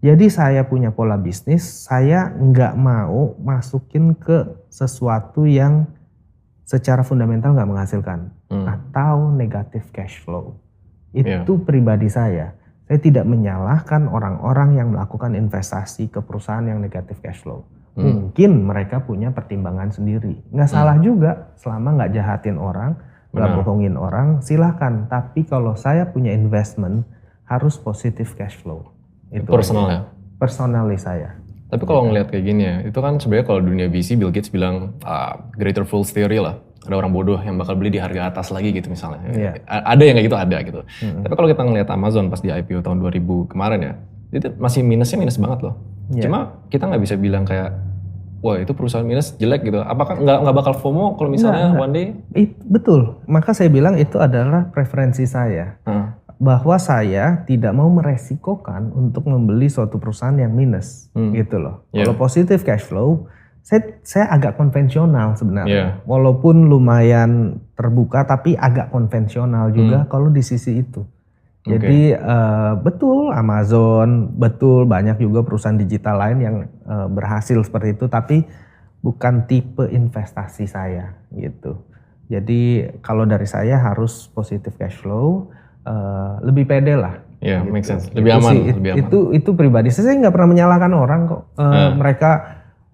Jadi saya punya pola bisnis, saya nggak mau masukin ke sesuatu yang secara fundamental nggak menghasilkan atau negatif cash flow. Itu pribadi saya. Saya tidak menyalahkan orang-orang yang melakukan investasi ke perusahaan yang negatif cash flow. Mungkin mereka punya pertimbangan sendiri. Nggak salah juga selama nggak jahatin orang, nggak bohongin orang, silahkan. Tapi kalau saya punya investment harus positif cash flow. Itu personal ya? Personally saya. Tapi kalau ngelihat kayak gini ya, itu kan sebenarnya kalau dunia VC Bill Gates bilang greater fools theory lah. Ada orang bodoh yang bakal beli di harga atas lagi gitu misalnya. Ada yang kayak gitu, ada gitu. Tapi kalau kita ngelihat Amazon pas di IPO tahun 2000 kemarin ya, itu masih minusnya minus banget loh. Cuma kita nggak bisa bilang kayak, wah itu perusahaan minus jelek gitu. Apakah nggak bakal FOMO kalau misalnya one day? Betul, maka saya bilang itu adalah preferensi saya. Bahwa saya tidak mau meresikokan untuk membeli suatu perusahaan yang minus gitu loh. Kalau positif cash flow, saya agak konvensional sebenarnya. Walaupun lumayan terbuka tapi agak konvensional juga kalau di sisi itu. Jadi betul Amazon, betul banyak juga perusahaan digital lain yang berhasil seperti itu, tapi bukan tipe investasi saya gitu. Jadi kalau dari saya harus positif cash flow. Lebih pede lah. Iya, gitu. Make sense. Lebih aman. Itu pribadi. Saya nggak pernah menyalahkan orang kok. Mereka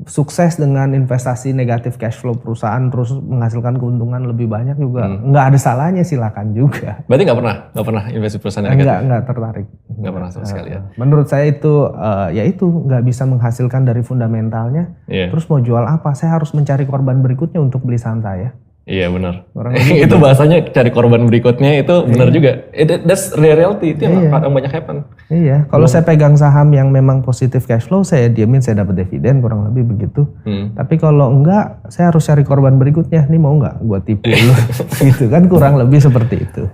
sukses dengan investasi negatif cash flow perusahaan terus menghasilkan keuntungan lebih banyak juga. Nggak ada salahnya, silakan juga. Berarti nggak pernah investasi perusahaan negatif? Nggak tertarik. Nggak pernah sama sekali ya? Menurut saya itu, ya itu nggak bisa menghasilkan dari fundamentalnya. Terus mau jual apa? Saya harus mencari korban berikutnya untuk beli saham saya. Iya benar. Itu bahasanya cari korban berikutnya itu benar juga. That's reality, itu yang banyak happen. Iya, kalau saya pegang saham yang memang positif cash flow, saya diamin saya dapat dividen kurang lebih begitu. Tapi kalau enggak, saya harus cari korban berikutnya. Nih mau nggak gua tipu lu? Gitu kan kurang lebih seperti itu.